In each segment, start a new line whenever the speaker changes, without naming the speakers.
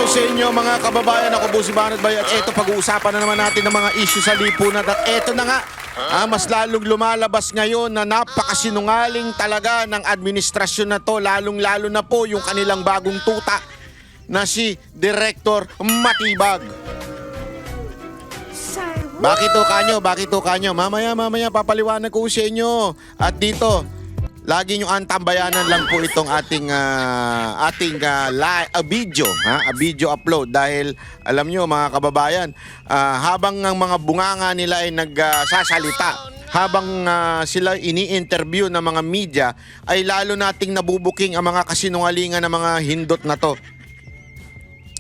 araw sa inyo mga kababayan. Ako po si Banat Bay at eto pag-uusapan na naman natin ng mga issue sa lipunan. At eto na nga, mas lalong lumalabas ngayon na napakasinungaling talaga ng administrasyon na to. Lalong-lalo na po yung kanilang bagong tuta na si Director Matibag. Bakit to kanyo? Bakit to kanyo? Mamaya papaliwanag ko sa inyo. At dito, lagi nyo antambayanan lang po itong ating video, a video upload dahil alam nyo mga kababayan, habang ang mga bunganga nila ay nagsasalita, habang sila ini-interview ng mga media, ay lalo nating nabubuking ang mga kasinungalingan ng mga hindot na to.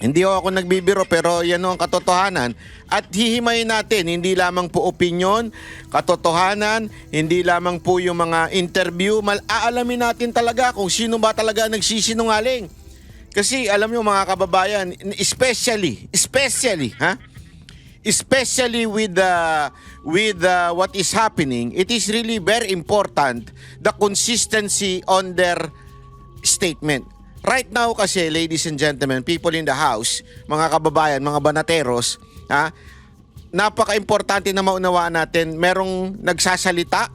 Hindi ako nagbibiro pero yan ang katotohanan at hihimayin natin hindi lamang po opinion, katotohanan, hindi lamang po yung mga interview, aalamin natin talaga kung sino ba talaga nagsisinungaling. Kasi alam nyo mga kababayan, especially with what is happening, it is really very important the consistency on their statement. Right now kasi, ladies and gentlemen, people in the house, mga kababayan, mga banateros, napaka-importante na maunawaan natin, merong nagsasalita,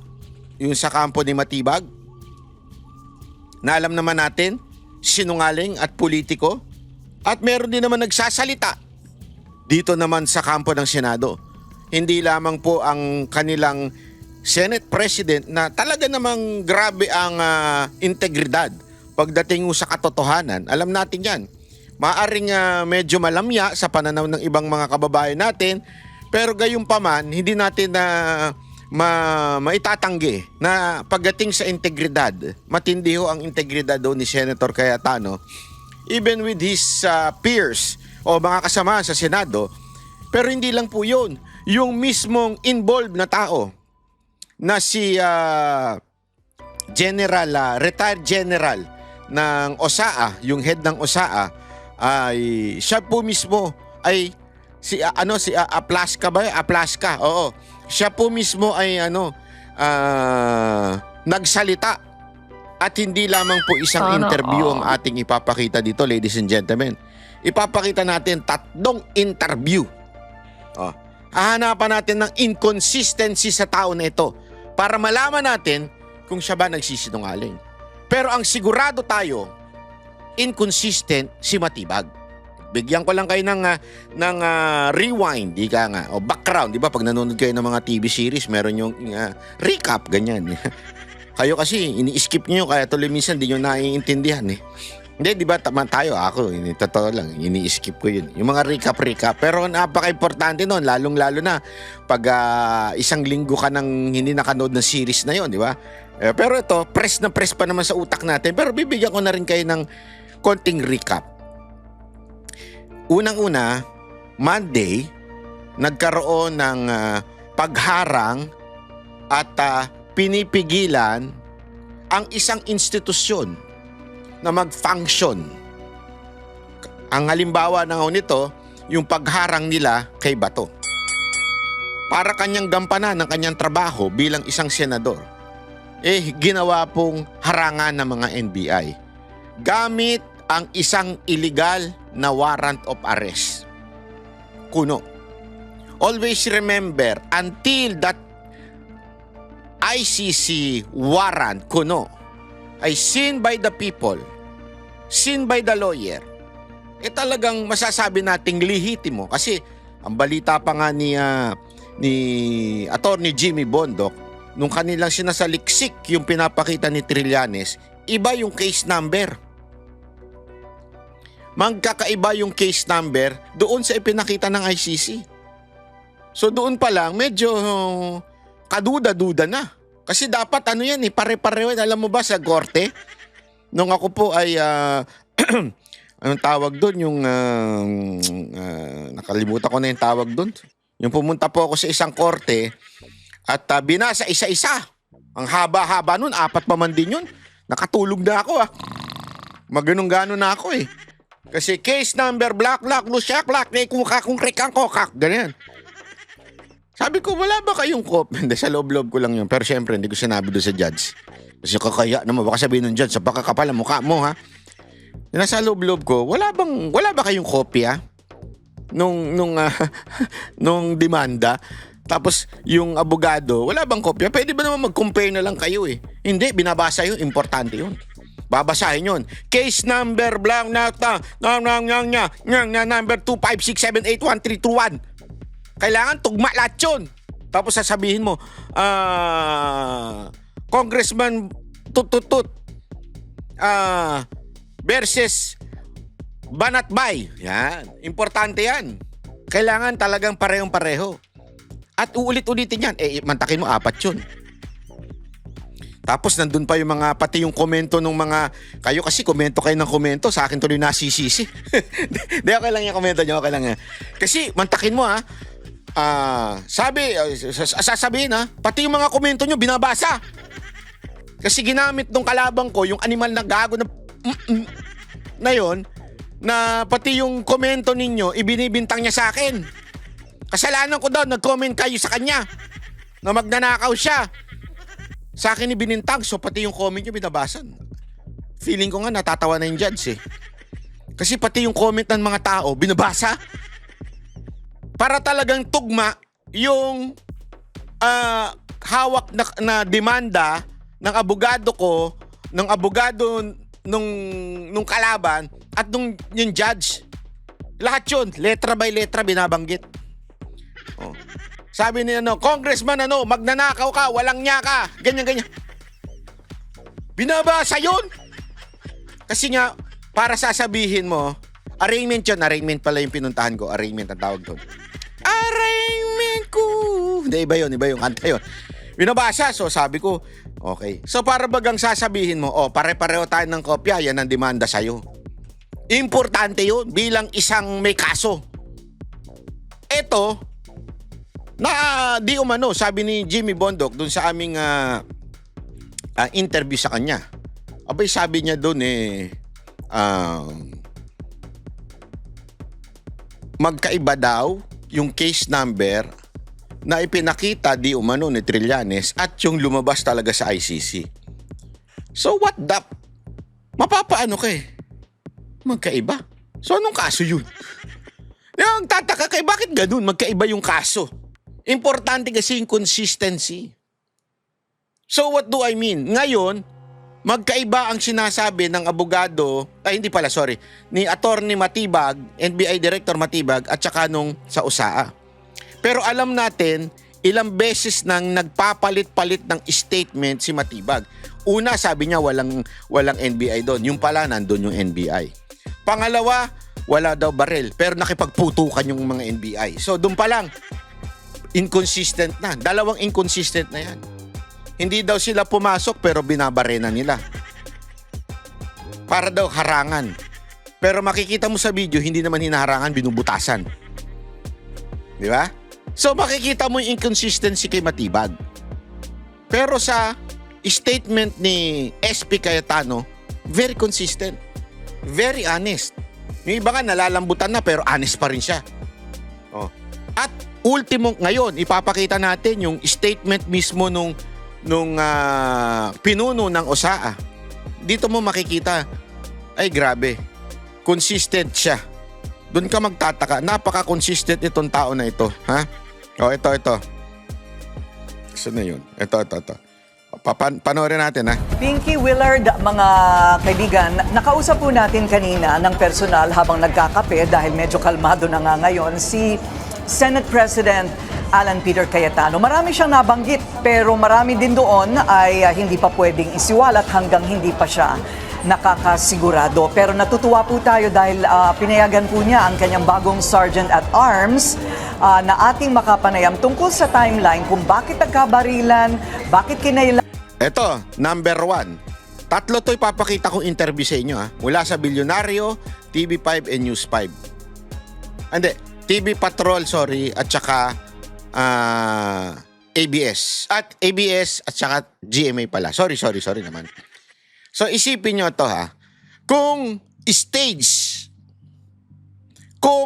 yung sa kampo ni Matibag, na alam naman natin, sinungaling at politiko, at meron din naman nagsasalita, dito naman sa kampo ng Senado. Hindi lamang po ang kanilang Senate President na talaga namang grabe ang integridad. Pagdating sa katotohanan, alam natin yan. Maaring medyo malamya sa pananaw ng ibang mga kababayan natin, pero gayunpaman, hindi natin maitatanggi na pagdating sa integridad, matindi ho ang integridad ni Senator Cayetano, even with his peers o mga kasama sa Senado. Pero hindi lang po yun. Yung mismong involved na tao na si retired general ng OSAA, yung head ng OSAA, ay siya po mismo ay Aplaska ba? Aplaska. Oo. Siya po mismo ay nagsalita at hindi lamang po isang interview ang ating ipapakita dito, ladies and gentlemen. Ipapakita natin 3 interview. Hahanapan natin ng inconsistency sa tao na ito para malaman natin kung siya ba nagsisinungaling. Pero ang sigurado tayo, inconsistent si Matibag. Bigyan ko lang kayo ng rewind, o background. Di ba pag nanonood kayo ng mga TV series, meron yung recap, ganyan. Kayo kasi, ini-skip nyo, kaya tuloy minsan di nyo naiintindihan. Hindi, di ba tayo, ako, totoo lang, ini-skip ko yun. Yung mga recap. Pero napaka-importante nun, lalong-lalo na pag isang linggo ka nang hindi nakanood ng series na yun, di ba? Pero ito, press na press pa naman sa utak natin. Pero bibigyan ko na rin kayo ng konting recap. Unang-una, Monday, nagkaroon ng pagharang at pinipigilan ang isang institusyon na mag-function. Ang halimbawa ng nito, yung pagharang nila kay Bato. Para kanyang gampanan ng kanyang trabaho bilang isang senador. Ginawa pong harangan ng mga NBI gamit ang isang illegal na warrant of arrest. Kuno. Always remember, until that ICC warrant, kuno, ay seen by the people, seen by the lawyer, talagang masasabi nating lehitimo. Kasi ang balita pa nga ni Attorney Jimmy Bondoc, nung kanilang sinasaliksik yung pinapakita ni Trillanes, iba yung case number. Magkakaiba yung case number doon sa ipinakita ng ICC. So doon pa lang, medyo kaduda-duda na. Kasi dapat pare-pareho. Alam mo ba sa korte, nung ako po ay, anong tawag doon? Yung, nakalimutan ko na yung tawag doon. Yung pumunta po ako sa isang korte, at binasa isa-isa. Ang haba-haba nun, 4 pa man din yun. Nakatulog na ako Maganong-ganon na ako Kasi case number, black, lusyak, kung rekang kokak, ganyan. Sabi ko, wala ba kayong Hindi, sa loob-loob ko lang yun. Pero syempre, hindi ko sinabi doon sa judge. Kasi kakaya naman, baka sabihin ng judge, sa pakakapal ang mukha mo Nasa loob-loob ko, wala ba kayong kopya nung nung demanda? Tapos yung abogado, wala bang kopya? Pwede ba naman mag-compare na lang kayo eh? Hindi, binabasa yun, importante yun. Babasahin yun. Case number blank number 256781321. Kailangan tugma lahat yun. Tapos sasabihin mo, Congressman Tututut versus Banatbay. Yan. Importante yan. Kailangan talagang parehong-pareho. At uulit-ulitin yan. Mantakin mo, 4 yun. Tapos nandun pa yung mga, pati yung komento ng mga, kayo kasi komento kayo ng komento, sa akin tuloy nasisisi. Di, okay lang yung komento nyo, okay lang yan. Kasi, mantakin mo sasabihin pati yung mga komento nyo binabasa. Kasi ginamit nung kalabang ko, yung animal na gago na yun, na pati yung komento ninyo, ibinibintang niya sa akin. Kasalanan ko daw, nag-comment kayo sa kanya na magnanakaw siya. Sa akin ibinintang, so pati yung comment nyo binabasan. Feeling ko nga natatawa na yung judge eh. Kasi pati yung comment ng mga tao, binabasa. Para talagang tugma yung hawak na demanda ng abogado ko, ng abogado nung kalaban, at yung judge. Lahat yun, letra by letra binabanggit. Oh. Sabi niya Congressman magnanakaw ka, walang niya ka, ganyan. Binabasa yun. Kasi nga, para sasabihin mo, arraignment yun, arraignment pala yung pinuntahan ko, arraignment ang tawag doon. Arraignment ko. Hindi, iba yung kanta yun. Binabasa, so sabi ko, okay. So para bagang sasabihin mo, pare-pareho tayo ng kopya, yan ang demanda sa'yo. Importante yun bilang isang may kaso. Eto, na di umano, sabi ni Jimmy Bondoc dun sa aming interview sa kanya. Abay, sabi niya dun magkaiba daw yung case number na ipinakita di umano ni Trillanes at yung lumabas talaga sa ICC. So what the? Mapapaano ka magkaiba? So anong kaso yun? Yung tataka kay bakit ganun? Magkaiba yung kaso. Importante kasi yung consistency. So what do I mean? Ngayon, magkaiba ang sinasabi ng abogado, ni Attorney Matibag, NBI Director Matibag, at saka nung sa USAA. Pero alam natin, ilang beses nang nagpapalit-palit ng statement si Matibag. Una, sabi niya walang NBI doon. Yung pala, nandun yung NBI. Pangalawa, wala daw barel, pero nakipagputukan yung mga NBI. So doon pa lang, inconsistent na. Dalawang inconsistent na yan. Hindi daw sila pumasok pero binabarena nila. Para daw harangan. Pero makikita mo sa video, hindi naman hinaharangan, binubutasan. Di ba? So makikita mo yung inconsistency kay Matibag. Pero sa statement ni SP Cayetano, very consistent. Very honest. Yung iba nga nalalambutan na pero honest pa rin siya. At ultimo ngayon, ipapakita natin yung statement mismo nung pinuno ng USAA. Dito mo makikita, ay grabe, consistent siya. Doon ka magtataka, napaka-consistent itong tao na ito. Ha? Ito. Gusto na yun. Ito. Panoorin natin, ha?
Pinky Willard, mga kaibigan, nakausap po natin kanina ng personal habang nagkakape dahil medyo kalmado na nga ngayon si Senate President Alan Peter Cayetano. Marami siyang nabanggit pero marami din doon ay hindi pa pwedeng isiwalat hanggang hindi pa siya nakakasigurado. Pero natutuwa po tayo dahil pinayagan po niya ang kanyang bagong Sergeant at Arms na ating makapanayam tungkol sa timeline kung bakit nagkabarilan, bakit kinailangan.
Ito, number 1. 3 to ipapakita kong interview sa inyo, ha? Mula sa Bilyonaryo, TV5 and News 5. TV Patrol, at saka ABS. At ABS at saka GMA pala. Sorry naman. So isipin nyo to, ha. Kung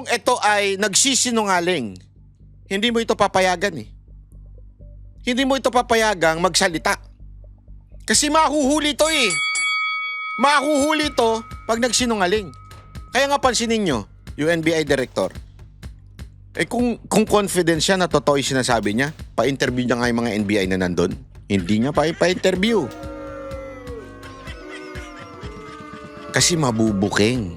ito ay nagsisinungaling, hindi mo ito papayagan eh. Hindi mo ito papayagang magsalita. Kasi mahuhuli to eh. Mahuhuli to pag nagsinungaling. Kaya nga pansinin nyo, yung NBI director, kung confident siya na totoo yung sinasabi niya, pa-interview niya nga yung mga NBI na nandun. Hindi niya pa-interview. Kasi mabubuking.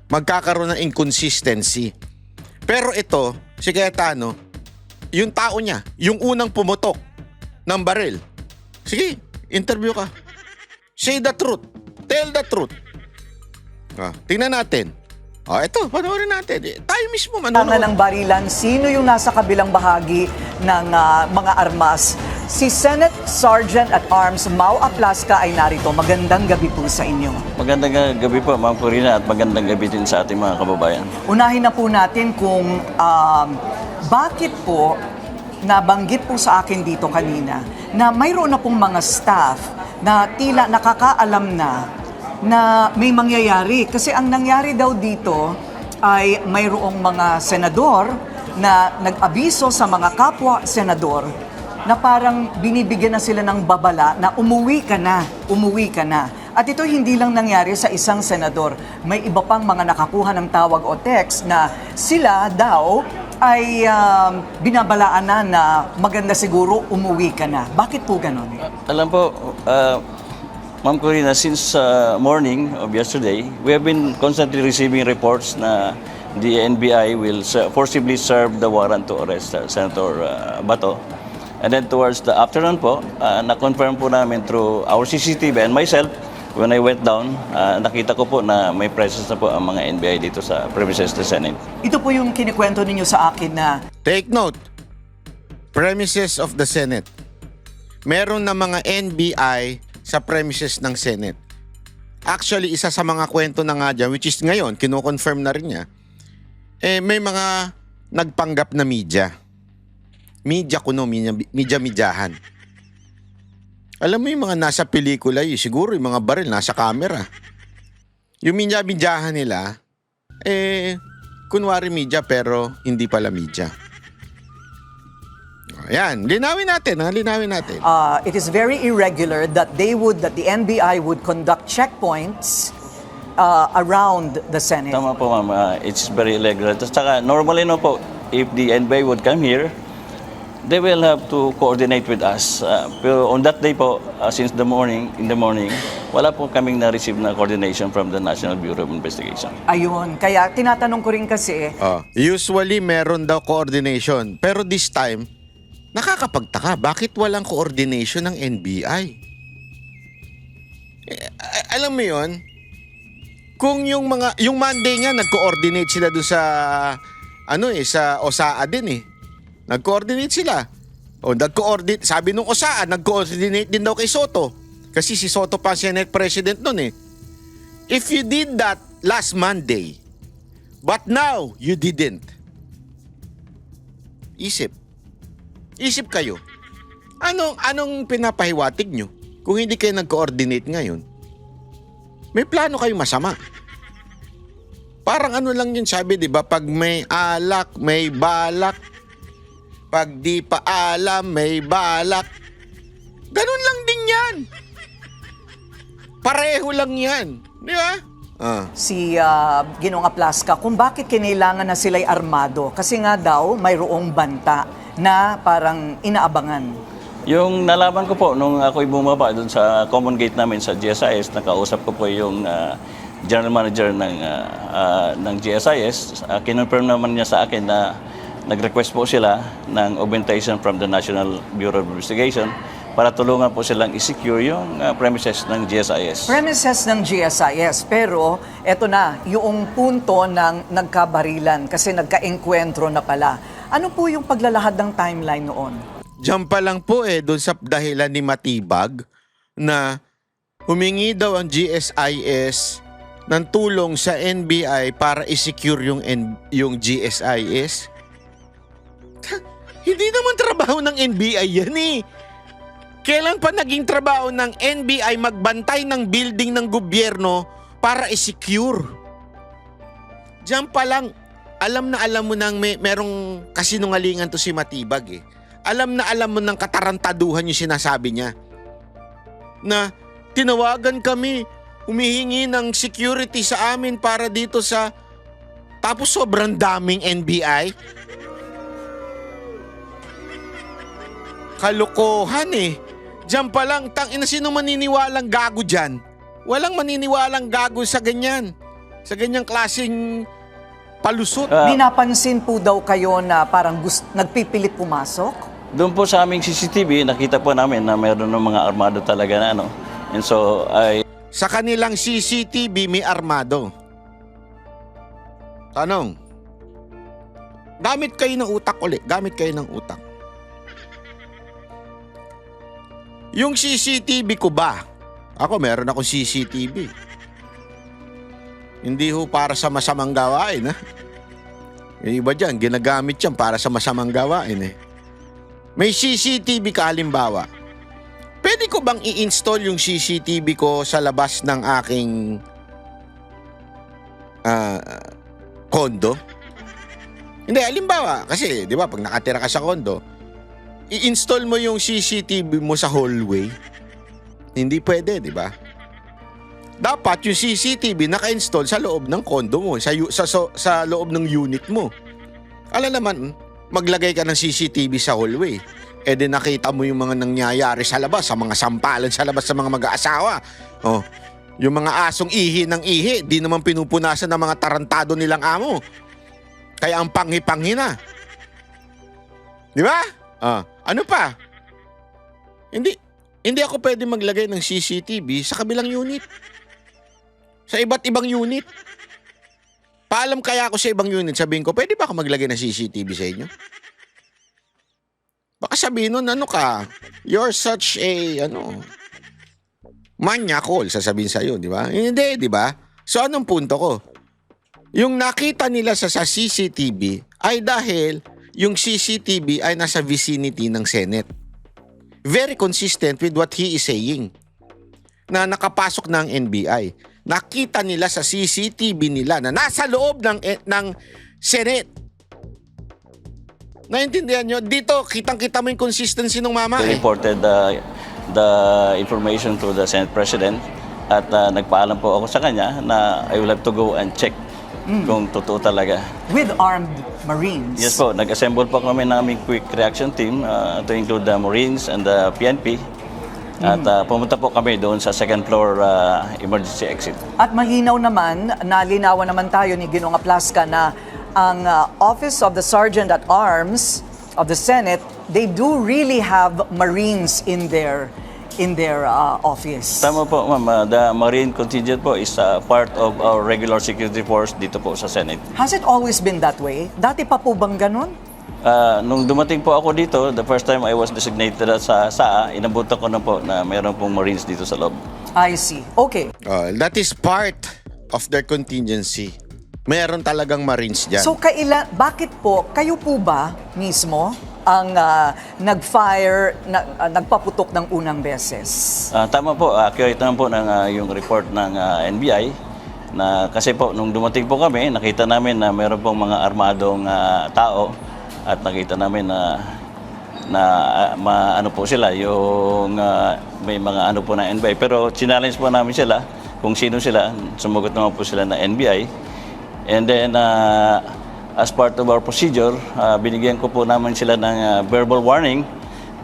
Magkakaroon ng inconsistency. Pero ito, si Cayetano, yung tao niya, yung unang pumutok ng baril. Sige, interview ka. Say the truth. Tell the truth. Tingnan natin. Ito, panoorin natin. Tayo mismo manonood.
Ng barilan, sino yung nasa kabilang bahagi ng mga armas? Si Senate Sergeant at Arms Mau Aplaska ay narito. Magandang gabi po sa inyo.
Magandang gabi po, Ma'am Corina, at magandang gabi din sa ating mga kababayan.
Unahin na po natin kung bakit po nabanggit po sa akin dito kanina na mayroon na pong mga staff na tila nakakaalam na may mangyayari. Kasi ang nangyari daw dito ay mayroong mga senador na nag-abiso sa mga kapwa senador na parang binibigyan na sila ng babala na umuwi ka na. At ito hindi lang nangyari sa isang senador. May iba pang mga nakakuha ng tawag o text na sila daw ay binabalaan na maganda siguro umuwi ka na. Bakit po ganon?
Alam po, Ma'am Corina, since morning of yesterday, we have been constantly receiving reports na the NBI will forcibly serve the warrant to arrest Senator Bato. And then towards the afternoon po, na-confirm po namin through our CCTV and myself, when I went down, nakita ko po na may presence na po ang mga NBI dito sa premises ng Senate.
Ito po yung kinikwento ninyo sa akin na
Take note. Premises of the Senate. Meron na mga NBI sa premises ng Senate. Actually, isa sa mga kwento na nga dyan, which is ngayon, kino-confirm na rin niya, may mga nagpanggap na media. Media-midyahan. Alam mo yung mga nasa pelikula, siguro yung mga baril, nasa camera. Yung media-midyahan nila, kunwari media pero hindi pala media. Ayan, linawin natin.
it is very irregular that the NBI would conduct checkpoints around the Senate.
Tama po, Ma'am. It's very irregular. Saka normally no po, if the NBI would come here, they will have to coordinate with us. Pero on that day po, since in the morning, wala po kaming na-receive na coordination from the National Bureau of Investigation.
Ayun, kaya tinatanong ko rin kasi,
Usually, meron daw coordination. Pero this time, nakakapagtaka. Bakit walang coordination ng NBI? Alam mo yon? Kung yung Monday nga, nag-coordinate sila doon sa, sa OSAA din eh. Nag-coordinate sila. Sabi nung OSAA, nag-coordinate din daw kay Soto. Kasi si Soto pa Senate President nun eh. If you did that last Monday, but now you didn't. Isip kayo. Anong pinapahiwatig nyo? Kung hindi kayo nag-coordinate ngayon, may plano kayo masama. Parang lang yun sabi, di ba? Pag may alak, may balak. Pag di pa alam, may balak. Ganun lang din yan. Pareho lang yan. Di ba?
si Ginoong Aplaska, kung bakit kinailangan na sila'y armado. Kasi nga daw, mayroong banta na parang inaabangan.
Yung nalaman ko po, nung ako'y bumaba doon sa common gate namin sa GSIS, nakausap ko po yung general manager ng GSIS. Kinonfirm naman niya sa akin na nag-request po sila ng augmentation from the National Bureau of Investigation para tulungan po silang i-secure yung premises ng GSIS.
Premises ng GSIS, pero eto na, yung punto ng nagkabarilan kasi nagka-enkwentro na pala. Ano po yung paglalahad ng timeline noon?
Diyan pa lang po doon sa dahilan ni Matibag na humingi daw ang GSIS ng tulong sa NBI para i-secure yung GSIS. Hindi naman trabaho ng NBI yan eh. Kailan pa naging trabaho ng NBI magbantay ng building ng gobyerno para i-secure? Diyan pa lang, alam mo nang merong kasinungalingan to si Matibag alam mo ng katarantaduhan yung sinasabi niya. Na tinawagan kami, humihingi ng security sa amin para dito sa... Tapos sobrang daming NBI. Kalokohan eh. Diyan pa lang, sino maniniwalang gago dyan? Walang maniniwalang gago sa ganyan. Sa ganyang klaseng palusot.
Di napansin po daw kayo na parang nagpipilit pumasok?
Doon po sa aming CCTV, nakita po namin na mayroon ng mga armado talaga na ano. And so,
Sa kanilang CCTV may armado. Tanong. Gamit kayo ng utak ulit. Gamit kayo ng utak. Yung CCTV ko ba? Ako meron akong CCTV. Hindi ho para sa masamang gawain, ha? Yung iba dyan, ginagamit yan para sa masamang gawain, eh. May CCTV ka, halimbawa. Pwede ko bang i-install yung CCTV ko sa labas ng aking kondo? Hindi, halimbawa, kasi, di ba, pag nakatira ka sa kondo, i-install mo yung CCTV mo sa hallway. Hindi pwede, di ba? Dapat yung CCTV naka-install sa loob ng kondo mo, sa loob ng unit mo. Alam naman, maglagay ka ng CCTV sa hallway. E di nakita mo yung mga nangyayari sa labas, sa mga sampalan sa labas sa mga mag-aasawa. Oh, yung mga asong ihi ng ihi, di naman pinupunasan ng mga tarantado nilang amo. Kaya ang panghi-panghi na. Di ba? Ano pa? Hindi ako pwede maglagay ng CCTV sa kabilang unit. Sa iba't ibang unit. Paalam kaya ako sa ibang unit, sabihin ko, pwede ba ako maglagay ng CCTV sa inyo? Baka sabihin nun, ano ka? You're such a, maniacal, sasabihin sa'yo, di ba? Hindi, di ba? So, anong punto ko? Yung nakita nila sa CCTV ay dahil yung CCTV ay nasa vicinity ng Senate. Very consistent with what he is saying. Na nakapasok ng NBI. Nakita nila sa CCTV nila na nasa loob ng Senate. Naintindihan nyo? Dito, kitang-kita mo yung consistency ng mama.
we reported the information to the Senate President at nagpaalam po ako sa kanya na I will have to go and check kung totoo talaga.
With armed Marines?
Yes po, nag-assemble po kami ng aming quick reaction team to include the Marines and the PNP. At pumunta po kami doon sa second floor emergency exit.
At malinaw naman, nalinawan naman tayo ni Ginoong Aplasca na ang Office of the Sergeant at Arms of the Senate, they do really have Marines in their office.
Tama po, ma'am. The Marine contingent po is part of our regular security force dito po sa Senate.
Has it always been that way? Dati pa po bang ganun?
Nung dumating po ako dito, the first time I was designated sa SAA, inabutan ko na po na mayroon pong Marines dito sa loob.
I see. Okay.
That is part of their contingency. Meron talagang Marines dyan.
So bakit po, kayo po ba mismo ang nagpaputok ng unang beses?
Tama po, accurate naman po ng yung report ng NBI na kasi po nung dumating po kami, nakita namin na meron pong mga armadong tao at nakita namin na ano po sila, yung may mga ano po na NBI. Pero challenge po namin sila kung sino sila, sumagot naman po sila na NBI. And then, as part of our procedure, binigyan ko po naman sila ng verbal warning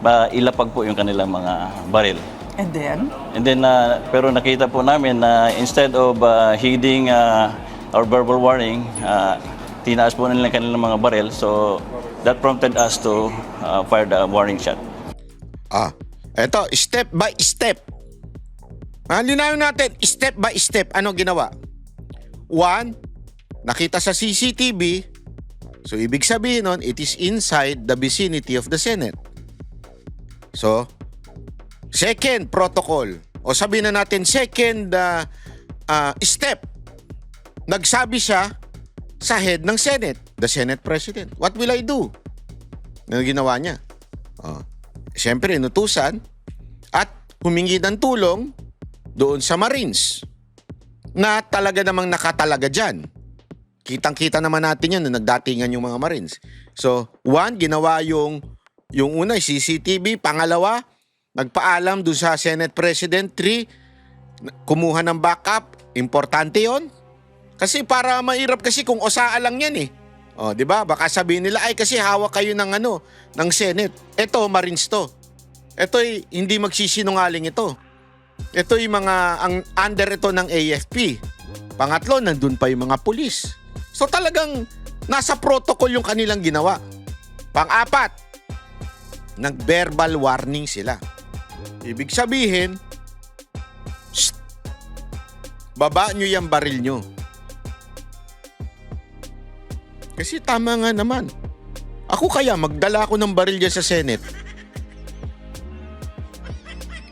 ba ilapag po yung kanilang mga baril.
And then?
And then, pero nakita po namin na instead of heeding our verbal warning, tinaas po nila kanilang mga baril. So, that prompted us to fire the warning shot.
Eto, step by step. Linawin natin, step by step. Ano ginawa? 1, nakita sa CCTV, so ibig sabihin nun, it is inside the vicinity of the Senate. So, second protocol, o sabihin na natin second step, nagsabi siya sa head ng Senate, the Senate President. What will I do? Ano ginawa niya? Siyempre, inutusan at humingi ng tulong doon sa Marines na talaga namang nakatalaga dyan. Kitang-kita naman natin yun na nagdatingan yung mga Marines. So, 1, ginawa yung una, CCTV. Pangalawa, nagpaalam doon sa Senate President. 3, kumuha ng backup, importante yon. Kasi para mairap kasi kung osaa lang yan eh. O, di ba? Baka sabihin nila, ay kasi hawak kayo ng ng Senate. Ito, Marines to. Ito hindi magsisinungaling ito. Ito ang under ito ng AFP. Pangatlo, nandun pa yung mga pulis. So talagang nasa protocol yung kanilang ginawa. Pang-apat, nag-verbal warning sila. Ibig sabihin, shh, baba nyo yung baril nyo. Kasi tama nga naman. Ako kaya magdala ako ng baril dyan sa Senate.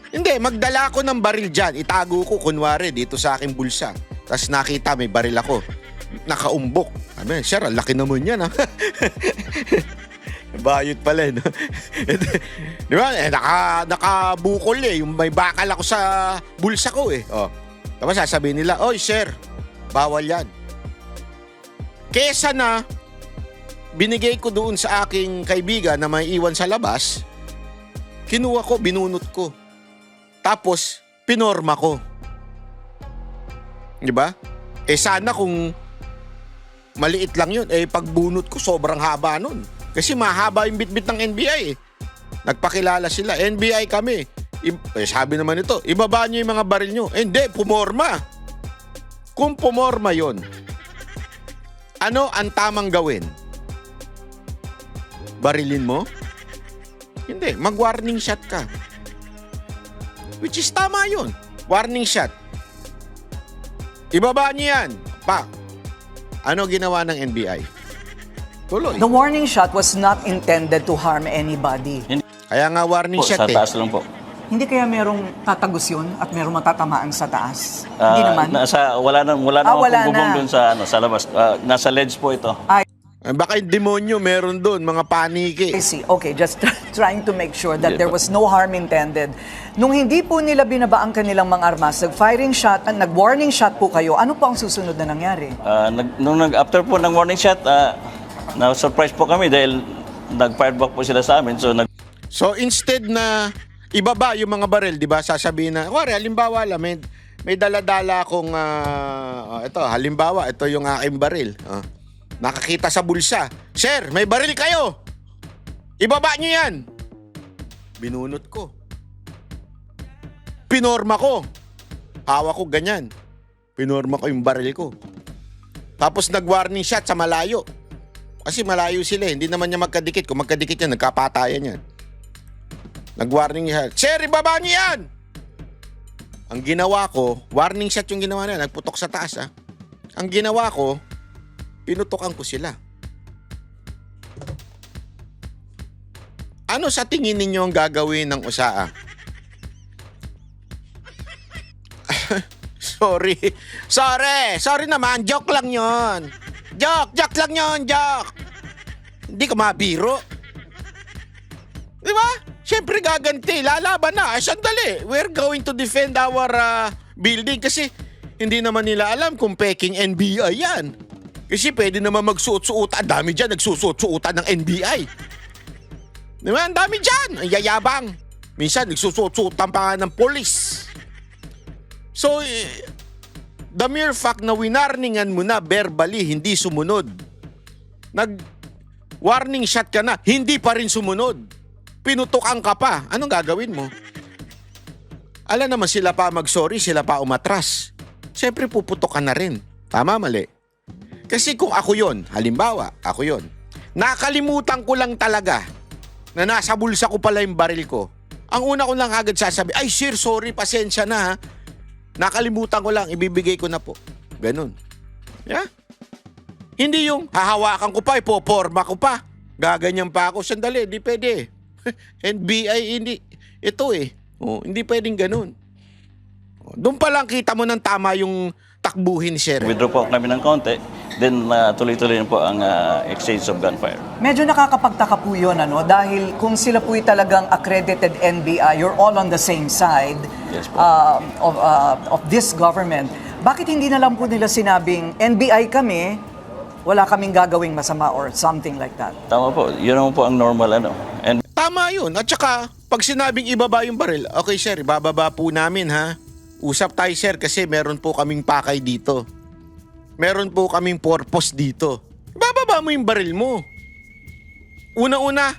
Hindi, magdala ako ng baril dyan. Itago ko kunwari dito sa aking bulsa. Tapos nakita may baril ako. Nakaumbok. Sabi, sir, laki naman yan ha. Bayot pala no? Di ba? Nakabukol Yung may bakal ako sa bulsa ko Oh. Tapos sasabihin nila, oy sir, bawal yan. Kesa na binigay ko doon sa aking kaibigan na may iwan sa labas, kinuha ko, binunot ko. Tapos, pinorma ko. Di ba? Sana kung maliit lang yun, pagbunot ko sobrang haba nun. Kasi mahaba yung bitbit ng NBI Nagpakilala sila, NBI kami. Sabi naman ito, ibaba nyo yung mga baril nyo. Hindi, pumorma. Kung pumorma yon, ano ang tamang gawin? Barilin mo? Hindi, mag-warning shot ka. Which is tama yun. Warning shot. Ibaba nyo yan. Ano ginawa ng NBI? Tuloy.
The warning shot was not intended to harm anybody.
Kaya nga warning shot
Sa taas lang po.
Hindi kaya merong tatagos yun at merong matatamaan sa taas? Hindi naman?
Wala naman
wala
pong bubong
na.
dun sa labas. Nasa ledge po ito.
Baka yung demonyo meron doon, mga paniki.
I see. Okay, just trying to make sure that there was no harm intended. Nung hindi po nila binaba ang kanilang mga armas, nag-firing shot, nag-warning shot po kayo, ano po ang susunod na nangyari?
After po ng warning shot, na-surprise po kami dahil nag-fireback po sila sa amin.
So instead na ibaba yung mga baril, di ba, sasabihin na, halimbawa lang, may dala-dala akong, ito yung aking baril. Nakakita sa bulsa. Sir, may baril kayo. Ibaba nyo yan. Binunot ko. Pinorma ko. Hawak ko ganyan. Pinorma ko yung baril ko. Tapos nag-warning shot sa malayo. Kasi malayo sila. Hindi naman niya magkadikit. Kung magkadikit yan, nagkapatayan yan. Nag-warning shot. Sir, ibaba nyo yan. Ang ginawa ko, warning shot yung ginawa nila. Nagputok sa taas Ang ginawa ko, pinutokan ko sila. Ano sa tingin ninyo ang gagawin ng USAA? Sorry naman, joke lang yon. Joke lang yon, joke. Hindi ka mabiro. Di ba? Siyempre gaganti, lalaban na. Sandali, we're going to defend our building kasi hindi naman nila alam kung peking NBI yan. Kasi pwede naman magsuot-suotan. Ang dami dyan nagsusuot-suotan ng NBI. Di ba? Ang dami dyan. Ang yayabang. Minsan nagsusuot-suotan pa nga ng police. So, the mere fact na winarningan mo na verbally, hindi sumunod. Nag-warning shot ka na, hindi pa rin sumunod. Pinutukan ka pa. Anong gagawin mo? Alam naman sila pa mag-sorry, sila pa umatras. Siyempre puputok ka na rin. Tama, mali? Kasi kung ako yon, halimbawa, ako yon, nakalimutan ko lang talaga na nasa bulsa ko pala yung baril ko. Ang una ko lang agad sasabi, ay sir, sorry, pasensya na ha. Nakalimutan ko lang, ibibigay ko na po. Ganun. Yeah? Hindi yung hahawakan ko pa, ipoporma ko pa. Gaganyan pa ako, sandali, di pwede. NBI, hindi. Ito hindi pwedeng ganun. Doon pa lang kita mo ng tama yung takbuhin, sir.
Withdraw po kami ng konti, then tuloy-tuloy na po ang exchange of gunfire.
Medyo nakakapagtaka po yun, dahil kung sila po'y talagang accredited NBI, you're all on the same side
Yes po.
of this government. Bakit hindi na lang po nila sinabing, NBI kami, wala kaming gagawing masama or something like that?
Tama po, yun naman po ang normal And
Tama yun. At saka, pag sinabing ibaba yung baril, okay sir, ibababa po namin ha. Usap tayo, sir, kasi meron po kaming pakay dito. Meron po kaming purpose dito. Bababa mo yung baril mo. Una-una,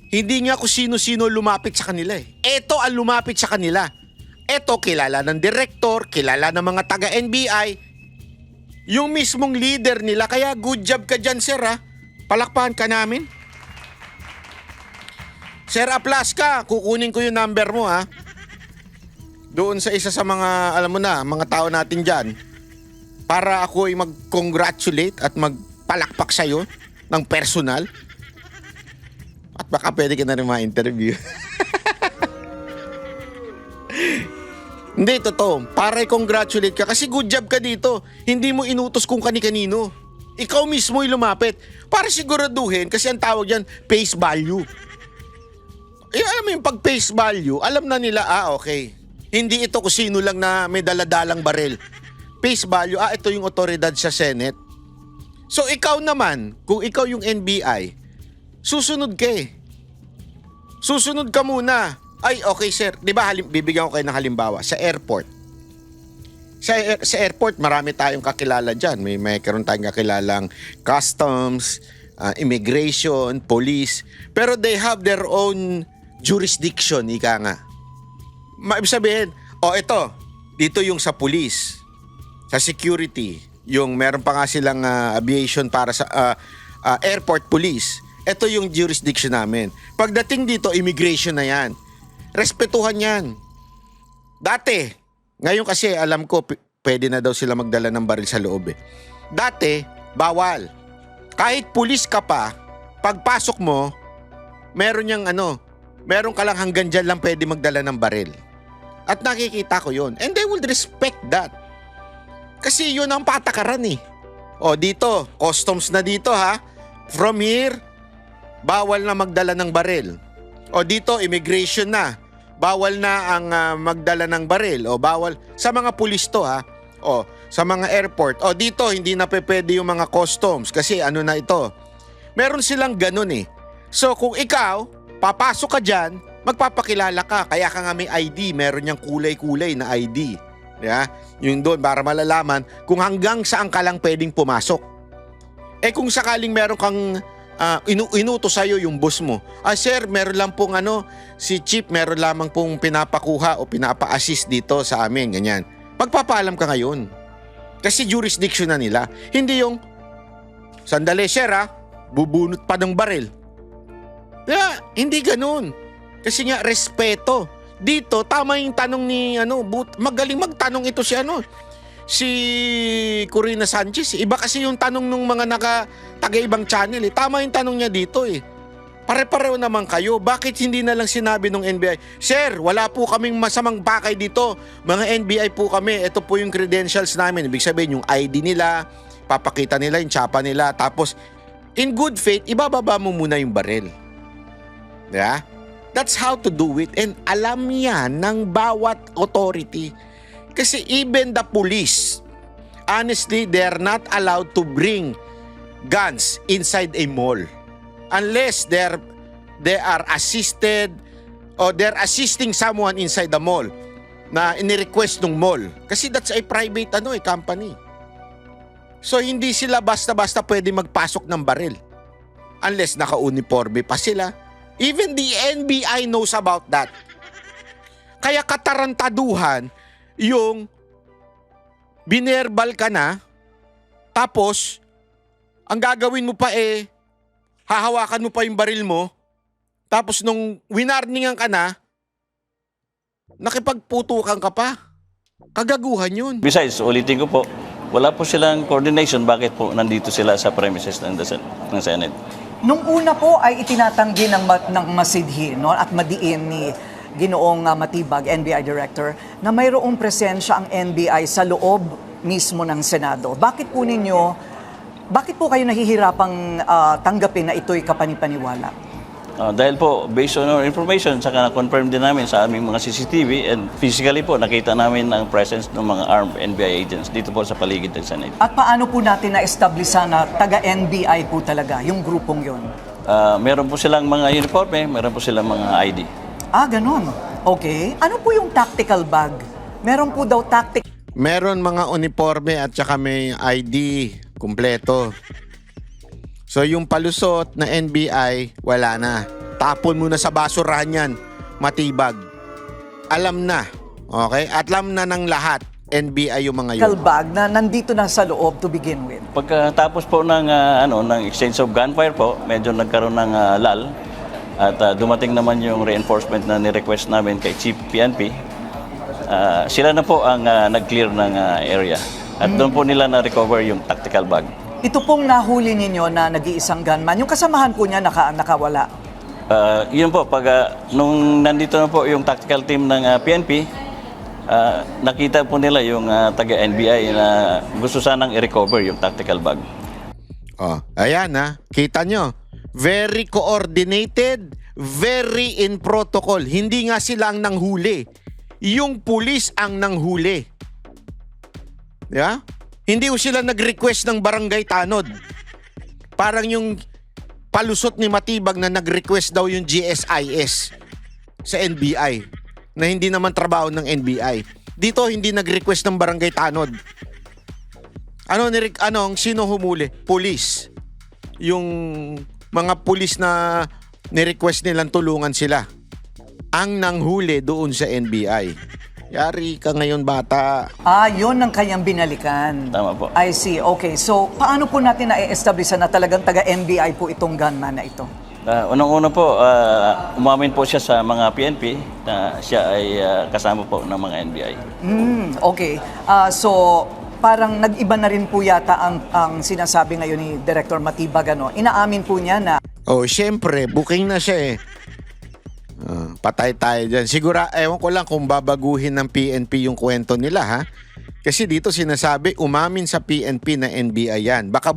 hindi nga kung sino-sino lumapit sa kanila eh. Ito ang lumapit sa kanila. Ito, kilala ng direktor, kilala ng mga taga-NBI, yung mismong leader nila. Kaya good job ka dyan, sir, ha? Palakpakan ka namin. Sir Aplas ka, kukunin ko yung number mo, ha? Doon sa isa sa mga, alam mo na, mga tao natin dyan, para ako ay mag-congratulate at magpalakpak sa'yo ng personal. At baka pwede ka na rin ma-interview. Hindi, totoo. Para i-congratulate ka kasi good job ka dito. Hindi mo inutos kung kani-kanino. Ikaw mismo yung lumapit. Para siguraduhin, kasi ang tawag dyan, face value. Alam mo yung pag face value, alam na nila, okay. Hindi ito kung sino lang na may daladalang baril. Face value, ito yung otoridad sa Senate. So ikaw naman, kung ikaw yung NBI, susunod ka eh. Susunod ka muna. Ay, okay sir. Di ba, bibigyan ko kayo ng halimbawa. Sa airport. Sa airport, marami tayong kakilala dyan. May karoon tayong kakilalang customs, immigration, police. Pero they have their own jurisdiction, ika nga. Ibig sabihin, ito, dito yung sa police, sa security, yung meron pa nga silang aviation para sa airport police. Ito yung jurisdiction namin. Pagdating dito, immigration na yan. Respetuhan yan. Dati, ngayon kasi alam ko, pwede na daw sila magdala ng baril sa loob eh. Dati, bawal. Kahit pulis ka pa, pagpasok mo, meron ka lang hanggang dyan lang pwede magdala ng baril. At nakikita ko yun. And they would respect that. Kasi yun ang patakaran eh. Dito, customs na dito ha. From here, bawal na magdala ng baril. Dito, immigration na. Bawal na ang magdala ng baril. Bawal sa mga pulis to ha. Sa mga airport. Dito, hindi na pwede yung mga customs kasi ano na ito. Meron silang ganun eh. So kung ikaw, papasok ka dyan, magpapakilala ka. Kaya ka nga may ID. Meron niyang kulay-kulay na ID. Yeah? Yung doon para malalaman kung hanggang saan ka lang pwedeng pumasok. Kung sakaling meron kang inuto sa'yo yung boss mo. Sir, meron lang pong si Chief, meron lamang pong pinapakuha o pinapa-assist dito sa amin. Ganyan. Magpapaalam ka ngayon. Kasi jurisdiction na nila. Hindi yung, sandali sir bubunot pa ng baril. Hindi ganun. Kasi nga, respeto. Dito, tama yung tanong ni, magaling magtanong ito si Corina Sanchez. Iba kasi yung tanong ng mga taga-ibang channel eh. Tama yung tanong niya dito eh. Pare-pareho naman kayo. Bakit hindi na lang sinabi ng NBI, Sir, wala po kaming masamang bakay dito. Mga NBI po kami. Ito po yung credentials namin. Ibig sabihin, yung ID nila, papakita nila yung tsapa nila. Tapos, in good faith, ibababa mo muna yung baril. Yeah? That's how to do it. And alam yan ng bawat authority. Kasi even the police, honestly, they're not allowed to bring guns inside a mall. Unless they are assisted or they're assisting someone inside the mall na ini-request ng mall. Kasi that's a private company. So hindi sila basta-basta pwede magpasok ng baril. Unless naka-uniforme pa sila. Even the NBI knows about that. Kaya katarantaduhan yung binerbal ka na, tapos ang gagawin mo pa hahawakan mo pa yung baril mo, tapos nung winarningan ka na, nakipagputukan ka pa. Kagaguhan yun.
Besides, ulitin ko po, wala po silang coordination. Bakit po nandito sila sa premises ng Senate?
Nung una po ay itinatanggi ng masidhi at madiin ni Ginoong Matibag, NBI Director, na mayroong presensya ang NBI sa loob mismo ng Senado. Bakit po kayo nahihirapang tanggapin na ito'y kapanipaniwala?
Dahil po, based on our information, saka na-confirm din namin sa aming mga CCTV and physically po, nakita namin ang presence ng mga armed NBI agents dito po sa paligid ng Senate.
At paano po natin na-establish na taga-NBI po talaga, yung grupong yon?
Meron po silang mga uniforme, meron po silang mga ID.
Ganun. Okay. Ano po yung tactical bag Meron po daw tactic
Meron mga uniforme at saka may ID kumpleto. So yung palusot na NBI, wala na. Tapon mo na sa basurahan yan. Matibag. Alam na. Okay? At alam na ng lahat. NBI yung mga yun.
bag na nandito na sa loob to begin with.
Pagkatapos po ng ng exchange of gunfire po, medyo nagkaroon ng lull at dumating naman yung reinforcement na ni-request namin kay Chief PNP. Sila na po ang nag-clear ng area. At doon po nila na-recover yung tactical bag.
Ito pong nahuli ninyo na nag-iisang gunman, yung kasamahan po niya nakawala.
Yun po, nung nandito na po yung tactical team ng PNP, nakita po nila yung taga-NBI na gusto sanang i-recover yung tactical bag.
Oh, ayan ha. Kita nyo. Very coordinated, very in protocol. Hindi nga sila ang nanghuli. Yung pulis ang nanghuli. Yeah? Hindi ko sila nag-request ng barangay tanod. Parang yung palusot ni Matibag na nag-request daw yung GSIS sa NBI na hindi naman trabaho ng NBI. Dito hindi nag-request ng barangay tanod. Sino humuli? Pulis. Yung mga pulis na ni-request nilang tulungan sila. Ang nanghuli doon sa NBI. Yari ka ngayon, bata.
Yun ang kanyang binalikan.
Tama po.
I see. Okay, so paano po natin na-establish na talagang taga-NBI po itong gunman na ito?
Unang-una po, umamin po siya sa mga PNP na siya ay kasama po ng mga NBI.
Okay. So parang nag-iba na rin po yata ang sinasabi ngayon ni Director Matibag. Inaamin po niya na
Oh, syempre, booking na siya eh. Patay tayo dyan. Siguro, ewan ko lang kung babaguhin ng PNP yung kwento nila ha. Kasi dito sinasabi, umamin sa PNP na NBI yan. Baka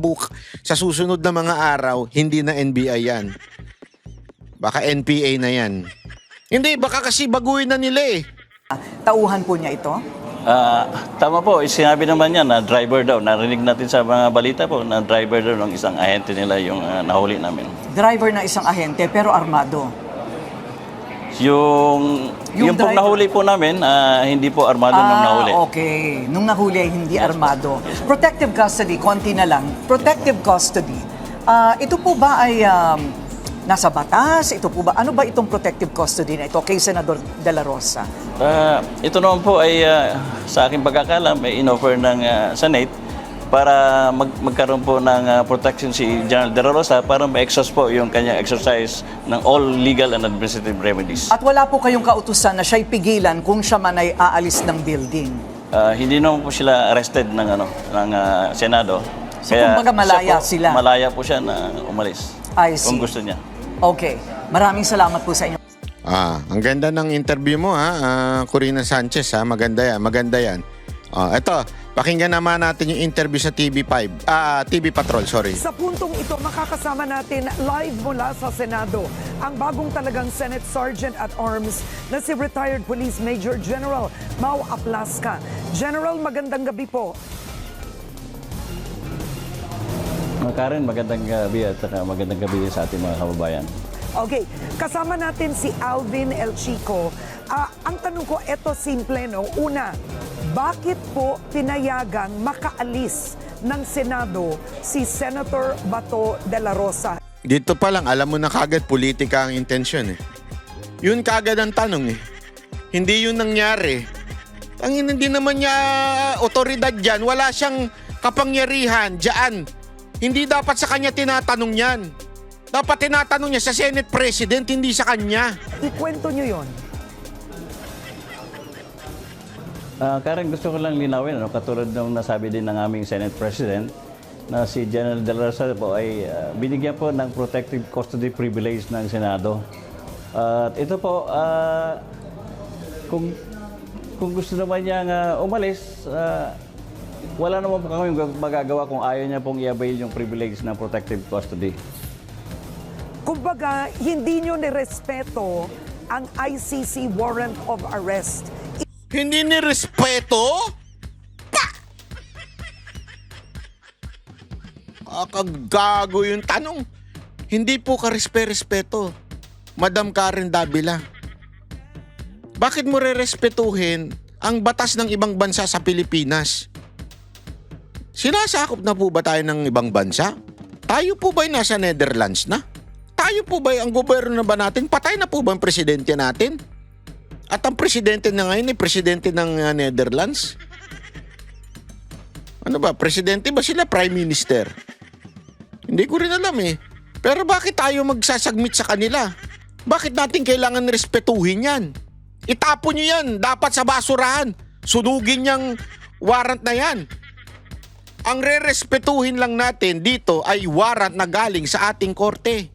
sa susunod na mga araw, hindi na NBI yan. Baka NPA na yan. Hindi, baka kasi baguhin na nila eh.
tauhan po niya ito.
Tama po, sinabi naman niya na driver daw. Narinig natin sa mga balita po na driver daw ng isang ahente nila yung nahuli namin.
Driver na isang ahente pero armado.
Yung pong
driver.
nahuli po namin, hindi po armado nung nahuli.
Okay. Nung nahuli, hindi armado. Protective custody, konti na lang. Protective custody. Ito po ba ay nasa batas? Ito po ba? Ano ba itong protective custody na ito kay Senador De La Rosa?
Ito naman po ay sa aking pagkakalam ay in-offer ng Senate para magkaroon po ng protection si General De La Rosa para ma-exhaust po yung kanyang exercise ng all legal and administrative remedies.
At wala po kayong kautusan na siya'y pigilan kung siya man ay aalis ng building.
Hindi naman po sila arrested ng Senado.
So, kumbaga malaya sila.
Malaya po siya na umalis.
I see.
Kung gusto niya.
Okay. Maraming salamat po sa inyo.
Ang ganda ng interview mo ha, Corina Sanchez ha. Maganda yan, maganda yan. Eto, pakinggan naman natin yung interview sa TV5, TV Patrol, sorry.
Sa puntong ito, makakasama natin live mula sa Senado ang bagong talagang Senate Sergeant at Arms na si retired Police Major General Mau Aplasca. General, magandang gabi po.
Karen, magandang gabi at magandang gabi sa ating mga kababayan.
Okay, kasama natin si Alvin El Chico. Ang tanong ko, eto simple, no? Una, bakit po pinayagang makaalis ng Senado si Senator Bato de la Rosa?
Dito pa lang, alam mo na kagad politika ang intensyon eh. Yun kagad ang tanong eh. Hindi yun nangyari. Hindi naman niya otoridad dyan. Wala siyang kapangyarihan dyan. Hindi dapat sa kanya tinatanong yan. Dapat tinatanong niya sa Senate President, hindi sa kanya.
Ikwento nyo yon.
Karen, gusto ko lang linawin, katulad ng nasabi din ng aming Senate President, na si General De La Rosa po ay binigyan po ng protective custody privilege ng Senado. At ito po, kung gusto naman niya umalis, wala naman po kami magagawa kung ayaw niya pong i-avail yung privilege ng protective custody.
Kumbaga, hindi nyo nirespeto ang ICC warrant of arrest.
Hindi ni respeto? Kagago yung tanong. Hindi po ka respeto, Madam Karen Davila. Bakit mo re-respetuhin ang batas ng ibang bansa sa Pilipinas. Sinasakop na po ba tayo ng ibang bansa? Tayo po ba'y nasa Netherlands na? Tayo po ba'y ang gobyerno na ba natin? Patay na po ba ang presidente natin? At ang presidente na ngayon ay presidente ng Netherlands? Ano ba? Presidente ba sila? Prime Minister? Hindi ko rin alam eh. Pero bakit tayo magsasagmit sa kanila? Bakit natin kailangan respetuhin yan? Itapon nyo yan. Dapat sa basurahan. Sunugin yung warrant na yan. Ang re-respetuhin lang natin dito ay warrant na galing sa ating korte.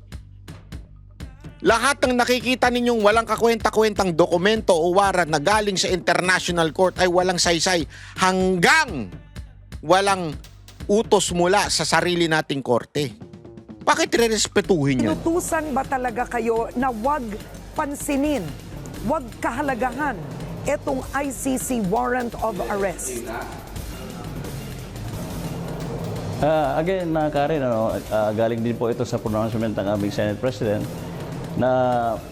Lahat ng nakikita ninyong walang kakwenta-kwentang dokumento o warrant na galing sa International Court ay walang saysay hanggang walang utos mula sa sarili nating korte. Bakit re-respetuhin yan?
Inutusan ba talaga kayo na wag pansinin, wag kahalagahan itong ICC warrant of arrest?
Again, Karen, galing din po ito sa pronouncement ng aming Senate President na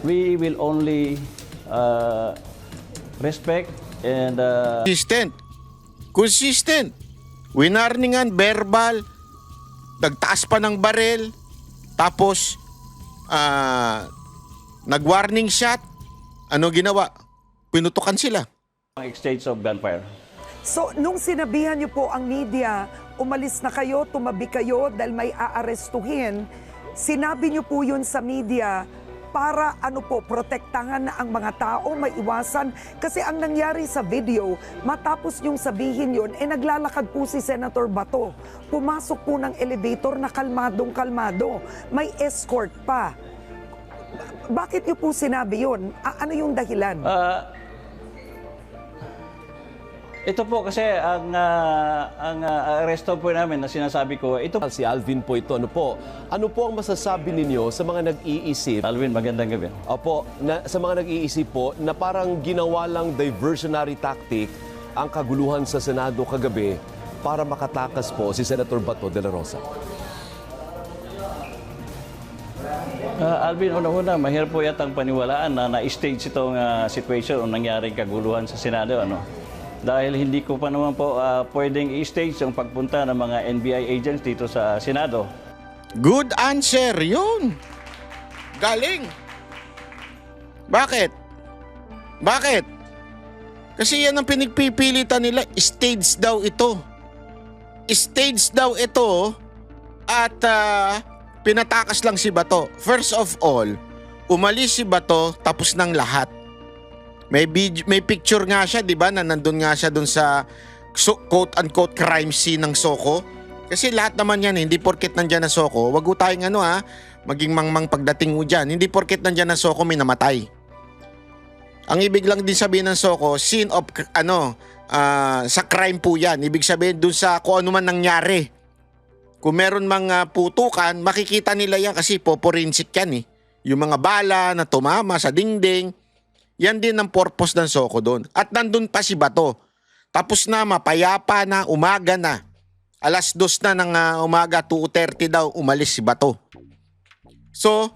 we will only respect and
Consistent. Winarningan, verbal, nagtaas pa ng barel, tapos nag-warning shot. Ano ginawa? Pinutukan sila.
exchange of gunfire.
So, nung sinabihan niyo po ang media, umalis na kayo, tumabi kayo dahil may aarestuhin, sinabi niyo po yun sa media para protektahan na ang mga tao, maiwasan. Kasi ang nangyari sa video, matapos yung sabihin yun, naglalakad po si Senator Bato. Pumasok po ng elevator na kalmadong-kalmado. May escort pa. Bakit niyo po sinabi yun? Ano yung dahilan?
Ito po kasi ang aresto po namin na sinasabi ko, ito
Si Alvin po ito. Ano po ang masasabi ninyo sa mga nag-iisip?
Alvin, magandang gabi.
Opo, sa mga nag-iisip po na parang ginawa lang diversionary tactic ang kaguluhan sa Senado kagabi para makatakas po si Senator Bato de la Rosa.
Alvin, una-una, mahirap po yatang paniwalaan na na-stage itong situation o nangyaring kaguluhan sa Senado. Dahil hindi ko pa naman po pwedeng i-stage yung pagpunta ng mga NBI agents dito sa Senado.
Good answer, yun. Galing. Bakit? Kasi yan ang pinagpipilitan nila. Stage daw ito. Stage daw ito at pinatakas lang si Bato. First of all, umalis si Bato tapos ng lahat. May picture nga siya, di ba, na nandun nga siya dun sa quote-unquote crime scene ng Soko. Kasi lahat naman yan, hindi porket nandyan na Soko, wag ko tayong maging mangmang pagdating mo dyan. Hindi porket nandyan na Soko, may namatay. Ang ibig lang din sabihin ng Soko, scene of, sa crime po yan. Ibig sabihin dun sa kung ano man nangyari. Kung meron mga putukan, makikita nila yan kasi forensic yan eh. Yung mga bala na tumama sa dingding, yan din ang purpose ng Soko doon. At nandun pa si Bato. Tapos na, mapayapa na, umaga na. 2:00 na ng umaga, 2:30 daw, umalis si Bato. So,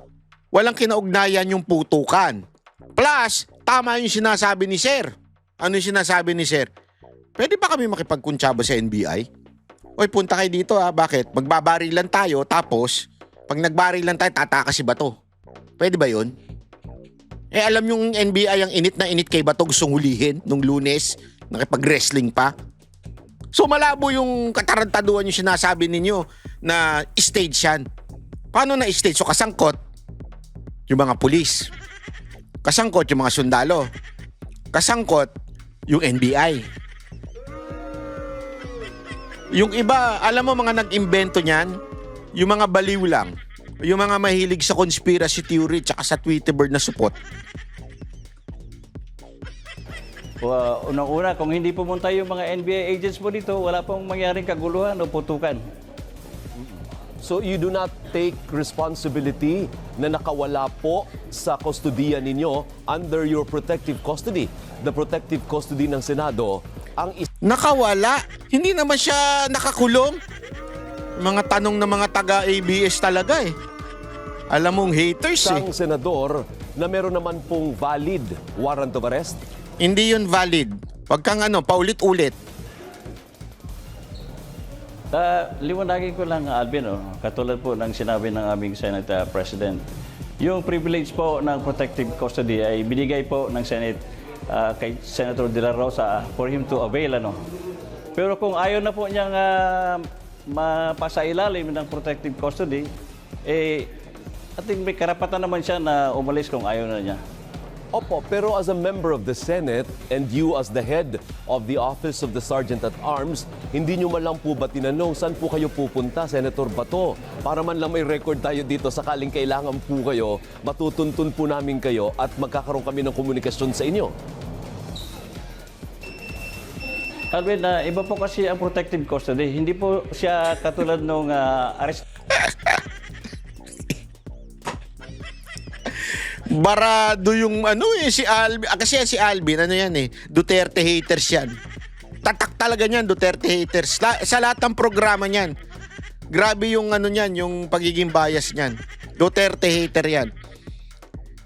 walang kinaugnayan yung putukan. Plus, tama yung sinasabi ni Sir. Ano yung sinasabi ni Sir? Pwede ba kami makipagkuntsaba sa NBI? Oy, punta kayo dito Bakit? Magbabarilan tayo, tapos, pag nagbarilan tayo, tatakas si Bato. Pwede ba yun? Alam yung NBI ang init na init kay Bato gustong hulihin nung Lunes, nakipag-wrestling pa. So malabo yung katarantaduhan yung sinasabi ninyo na stage yan. Paano na stage? So kasangkot yung mga pulis. Kasangkot yung mga sundalo. Kasangkot yung NBI. Yung iba, alam mo mga nag-imbento niyan, yung mga baliw lang. Yung mga mahilig sa conspiracy theory tsaka sa Twitterbird na support.
Unang-una, kung hindi pumunta yung mga NBI agents po dito, wala pong mangyaring kaguluhan o putukan.
So you do not take responsibility na nakawala po sa kustodiya ninyo under your protective custody. The protective custody ng Senado ang
Nakawala? Hindi naman siya nakakulong? Mga tanong ng mga taga-ABS talaga eh. Alam mong haters eh.
isang senador na meron naman pong valid warrant of arrest.
Hindi yun valid. Wag kang paulit-ulit.
Liwanagin ko lang, Alvin, katulad po ng sinabi ng aming Senate President, yung privilege po ng protective custody ay binigay po ng Senate kay Senator De La Rosa for him to avail. Pero kung ayaw na po niyang mapasailalim ng protective custody, I think may karapatan naman siya na umalis kung ayaw na niya.
Opo, pero as a member of the Senate and you as the head of the Office of the Sergeant at Arms, hindi nyo man lang po ba tinanong saan po kayo pupunta, Senator Bato? Para man lang may record tayo dito, sakaling kailangan po kayo, matutuntun po namin kayo at magkakaroon kami ng komunikasyon sa inyo.
Alvin, iba po kasi ang protective custody. Hindi po siya katulad nung arrest.
Barado yung si Alvin. Kasi si Alvin, Duterte haters yan. Tatak talaga niyan, Duterte haters. Sa lahat ng programa niyan. Grabe yung niyan, yung pagiging bias niyan. Duterte hater yan.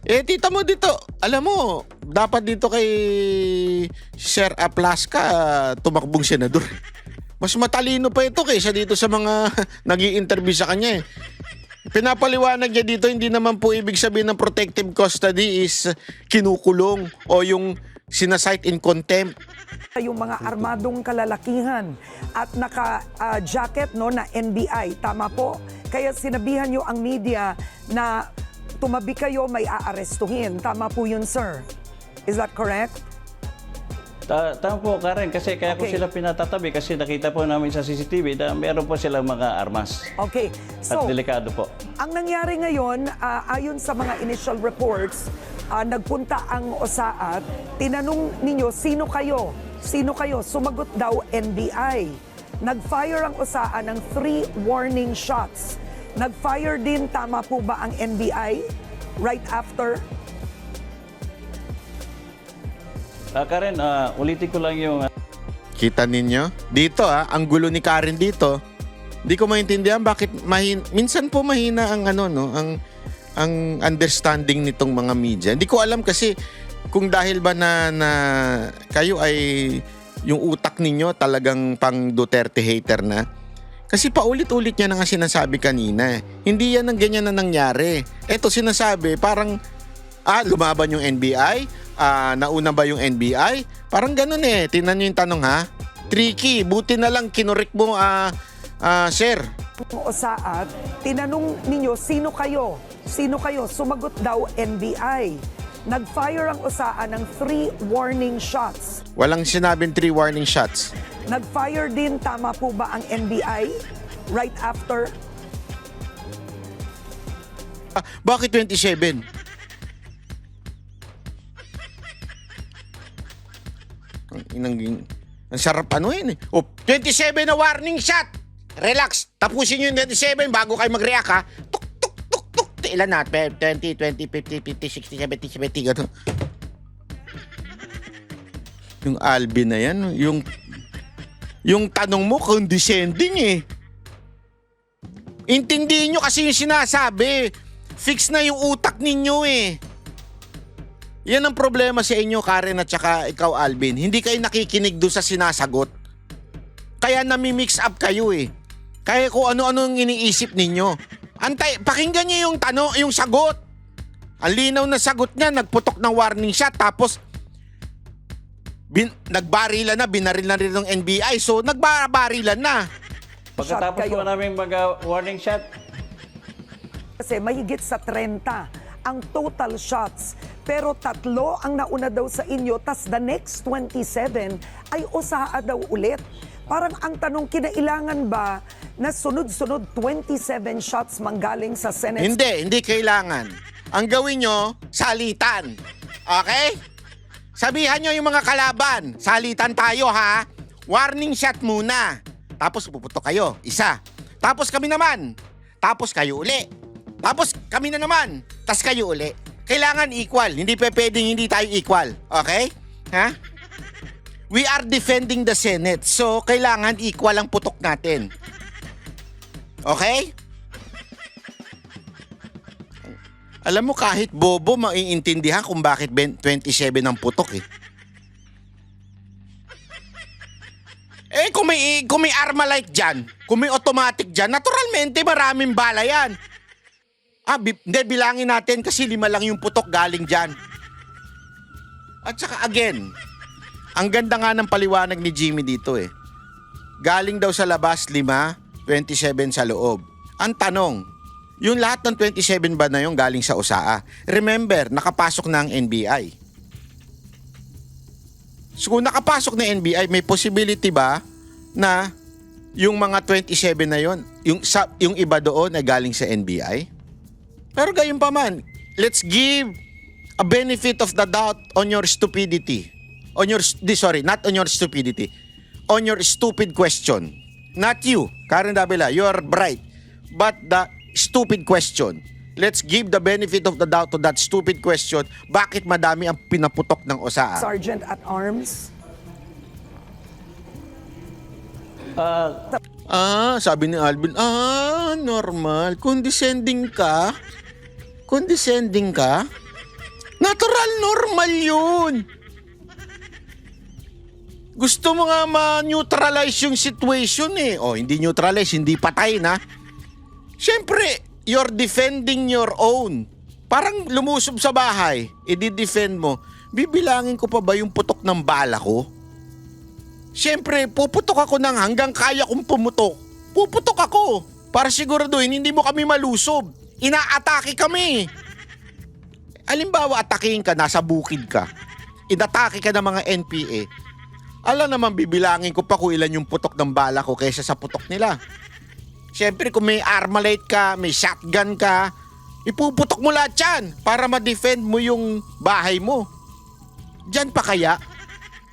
Tita mo dito, alam mo, dapat dito kay Sir Aplaska tumakbong senador. Mas matalino pa ito kaysa dito sa mga nag-i-interview sa kanya. Pinapaliwanag niya dito, hindi naman po ibig sabihin ng protective custody is kinukulong o yung sinasight in contempt.
Yung mga armadong kalalakihan at naka-jacket na NBI. Tama po? Kaya sinabihan nyo ang media na tumabi kayo, may aarestuhin. Tama po yun, sir. Is that correct?
Tama po, Karen, kasi kaya ko
Okay.
sila pinatatabi kasi nakita po namin sa CCTV na meron po silang mga armas.
Okay.
At
So,
delikado po.
ang nangyari ngayon, ayon sa mga initial reports, nagpunta ang OSAAT, tinanong ninyo, sino kayo? Sino kayo? Sumagot daw NBI. Nag-fire ang OSAA ng 3 warning shots. Nag-fire din, tama po ba ang NBI? Right after?
Karen, ulitin ko lang yung
Kita ninyo? Dito ang gulo ni Karen dito. Hindi ko maintindihan bakit minsan po mahina ang ang understanding nitong mga media. Hindi ko alam kasi kung dahil ba na kayo ay yung utak ninyo talagang pang Duterte hater na. Kasi paulit-ulit niya na nga sinasabi kanina. Hindi yan ang ganyan na nangyari. Ito sinasabi parang lumaban yung NBI. Nauna ba yung NBI? Parang ganun Tingnan nyo yung tanong Tricky. Buti na lang kinurek mo sir.
Ang OSAAT, tinanong ninyo, sino kayo? Sino kayo? Sumagot daw NBI. Nag-fire ang OSAA ng 3 warning shots.
Walang sinabing 3 warning shots.
Nag-fire din, tama po ba ang NBI? Right after?
Bakit 27? Ang sarap 27 na warning shot. Relax. Tapusin nyo yung 27 bago kayo mag-react Tuk, tuk, tuk, tuk. Ilan na? 20, 50, 60, 70, 70. Gano'n. Yung Alvin na yan. Yung tanong mo, condescending Intindihin nyo kasi yung sinasabi. Fix na yung utak ninyo Yan ang problema sa inyo, Karen, at saka ikaw, Alvin. Hindi kayo nakikinig doon sa sinasagot. Kaya nami-mix up kayo Kaya kung ano-ano yung iniisip ninyo. Pakinggan nyo yung yung sagot. Ang linaw na sagot niya, nagputok ng warning shot, tapos nagbarilan na, binaril na rin ng NBI. So, nagbarilan na.
pagkatapos po namin mag-warning shot,
Kasi mahigit sa 30 ang total shots. Pero 3 ang nauna daw sa inyo, tas the next 27 ay OSAA daw ulit. Parang ang tanong, kinailangan ba na sunod-sunod 27 shots manggaling sa Senate?
Hindi kailangan. Ang gawin nyo, salitan. Okay? Sabihan nyo yung mga kalaban, salitan tayo Warning shot muna. Tapos puputok kayo, isa. Tapos kami naman. Tapos kayo uli. Tapos kami na naman. Tapos kayo uli. Kailangan equal. Hindi pwedeng hindi tayo equal. Okay? We are defending the Senate. So, kailangan equal ang putok natin. Okay? Alam mo, kahit bobo, maiintindihan kung bakit 27 ang putok kung may Armalite dyan, kung may automatic dyan, naturalmente maraming bala yan. Hindi, bilangin natin kasi 5 lang yung putok galing dyan. At saka again, ang ganda nga ng paliwanag ni Jimmy dito eh. Galing daw sa labas 5, 27 sa loob. Ang tanong, yung lahat ng 27 ba na yung galing sa USAA? Remember, nakapasok na ang NBI. So kung nakapasok na NBI, may possibility ba na yung mga 27 na yon, yung iba doon ay galing sa NBI? Pero gayon pa man, let's give a benefit of the doubt on your stupidity. Not on your stupidity. On your stupid question. Not you, Karen Davila, you are bright. But the stupid question. Let's give the benefit of the doubt to that stupid question. Bakit madami ang pinaputok ng USAA?
Sergeant at Arms.
Sabi ni Alvin, normal. Condescending ka? Condescending ka? Natural, normal yun. Gusto mo nga ma-neutralize yung situation eh. Hindi neutralize, hindi patay na. Siyempre, you're defending your own. Parang lumusob sa bahay, i-defend mo. Bibilangin ko pa ba yung putok ng bala ko? Siyempre, puputok ako ng hanggang kaya kong pumutok. Puputok ako. Para siguraduhin, hindi mo kami malusob. Inaatake kami. Halimbawa, atakihin ka, nasa bukid ka. Inatake ka ng mga NPA. Alam naman, bibilangin ko pa kung ilan yung putok ng bala ko kaysa sa putok nila. Siyempre, kung may Armalite ka, may shotgun ka, ipuputok mo lahat yan para ma-defend mo yung bahay mo. Diyan pa kaya?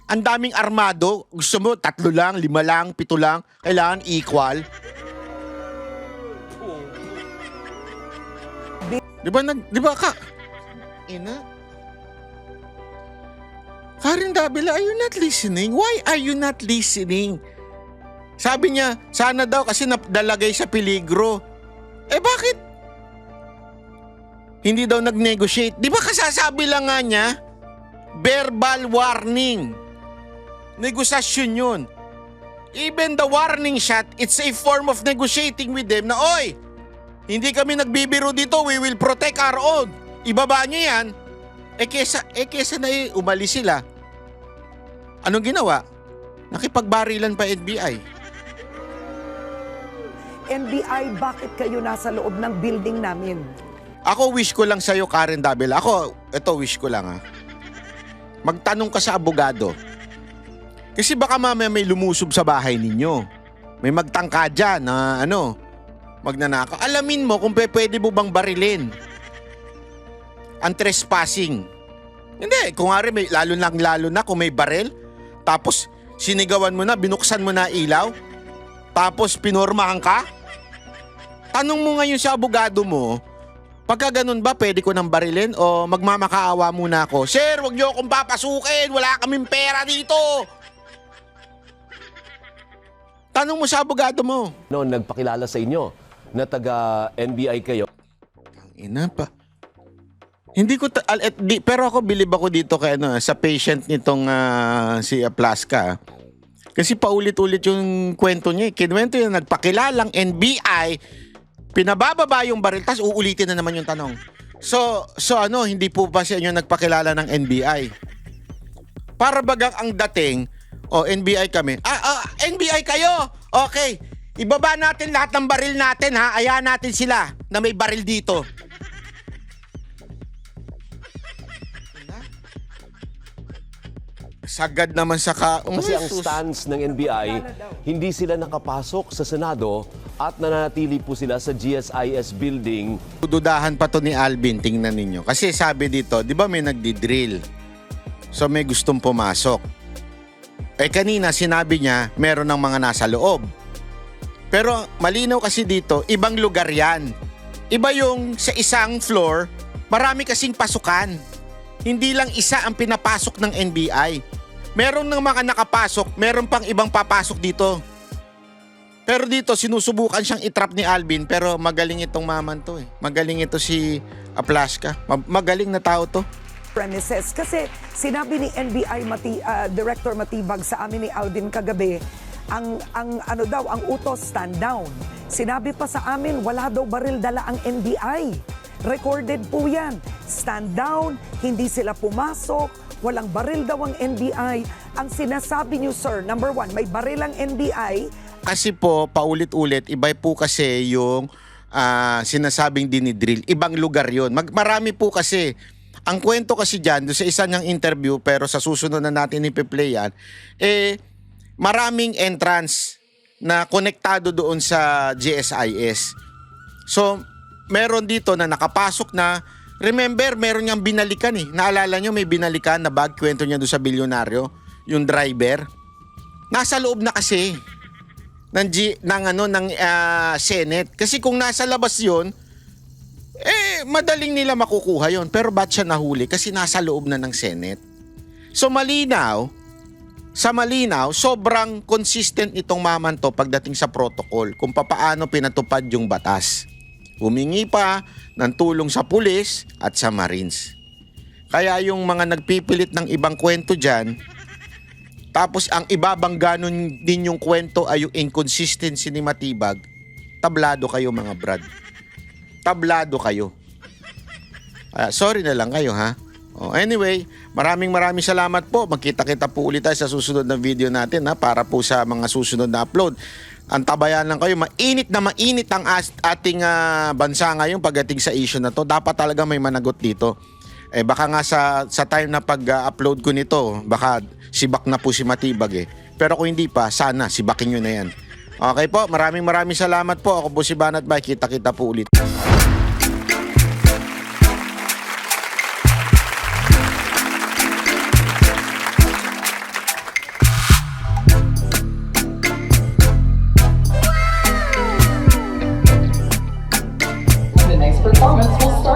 Ang daming armado, gusto mo 3 lang, 5 lang, 7 lang, kailangan equal. Di ba ka? Karen Davila, are you not listening? Why are you not listening? Sabi niya, sana daw kasi nadalagay sa peligro. Bakit? Hindi daw nag-negotiate. Di ba kasasabi lang nga niya? Verbal warning. Negosasyon yun. Even the warning shot, it's a form of negotiating with them na, oy, hindi kami nagbibiro dito, we will protect our own. Ibaba niyo yan. Kesa na umalis sila. Anong ginawa? Nakipagbarilan pa NBI.
NBI, bakit kayo nasa loob ng building namin?
Ako wish ko lang sa'yo, Karen Davila. Ito wish ko lang ha. Magtanong ka sa abogado. Kasi baka mamaya may lumusob sa bahay ninyo. May magtangka dyan na magnanakaw. Alamin mo kung pwede mo bang barilin ang trespassing. Hindi, kung nga rin, lalo na kung may baril, tapos sinigawan mo na, binuksan mo na ilaw, tapos pinormahan ka. Tanong mo ngayon sa abogado mo, pagka ganun ba, pwede ko nang barilin o magmamakaawa muna ako? Sir, wag niyo akong papasukin, wala kaming pera dito. Tanong mo sa abogado mo.
Noon nagpakilala sa inyo na taga NBI kayo.
Ina pa. Hindi ko pero ako bilib ako dito kay sa patient nitong si Aplaska. Kasi paulit-ulit yung kwento niya. Kinuwento niya nagpakilalang NBI, pinabababa yung baril, tas uulitin na naman yung tanong. So hindi po ba sa inyo nagpakilala ng NBI? Para bagang ang dating, NBI kami. NBI kayo! Okay, ibaba natin lahat ng baril natin ha. Ayahan natin sila na may baril dito. Sagad naman sa
Kasi ang stance ng NBI, hindi sila nakapasok sa Senado at nananatili po sila sa GSIS building.
Dudahan pa to ni Alvin, tingnan ninyo. Kasi sabi dito, di ba may nagdi-drill? So may gustong pumasok. Kanina sinabi niya, meron ng mga nasa loob. Pero malinaw kasi dito, ibang lugar yan. Iba yung sa isang floor, marami kasing pasukan. Hindi lang isa ang pinapasok ng NBI. Meron ng mga nakapasok, meron pang ibang papasok dito. Pero dito, sinusubukan siyang itrap ni Alvin, pero magaling itong maman to eh. Magaling ito si Aplaska. Magaling na tao to.
Premises. Kasi sinabi ni NBI Director Matibag sa amin ni Alvin kagabi, ang ano daw, ang utos stand down. Sinabi pa sa amin, wala daw baril dala ang NBI. Recorded po yan. Stand down, hindi sila pumasok, walang baril daw ang NBI. Ang sinasabi niyo, sir, number one, may baril ang NBI.
Kasi po, paulit-ulit, iba po kasi yung sinasabing dinidrill. Ibang lugar yun. Marami po kasi. Ang kwento kasi dyan, doon sa isa niyang interview, pero sa susunod na natin ipi-play yan, maraming entrance na konektado doon sa GSIS. So, meron dito na nakapasok na, remember, meron niyang binalikan eh. Naalala niyo may binalikan na bag, kwento niya doon sa bilyonaryo, yung driver. Nasa loob na kasi ng Senate. Kasi kung nasa labas yun, madaling nila makukuha yon. Pero ba't siya nahuli? Kasi nasa loob na ng Senate. So sa malinaw, sobrang consistent itong mamanto pagdating sa protocol kung papaano pinatupad yung batas. Humingi pa ng tulong sa pulis at sa Marines. Kaya yung mga nagpipilit ng ibang kwento dyan, tapos ang ibabang ganon din yung kwento ay yung inconsistency ni Matibag, tablado kayo mga brad. Tablado kayo. Sorry na lang kayo ha. Anyway, maraming salamat po. Magkita-kita po ulit tayo sa susunod na video natin para po sa mga susunod na upload. Antabayan lang kayo. Mainit ang ating bansa ngayon pagdating sa issue na to. Dapat talaga may managot dito. Baka nga sa time na pag-upload ko nito, baka sibak na po si Matibag Pero kung hindi pa, sana sibakin nyo na yan. Okay po, maraming salamat po. Ako po si Banat Bay. Kita-kita po ulit.
The next performance will start.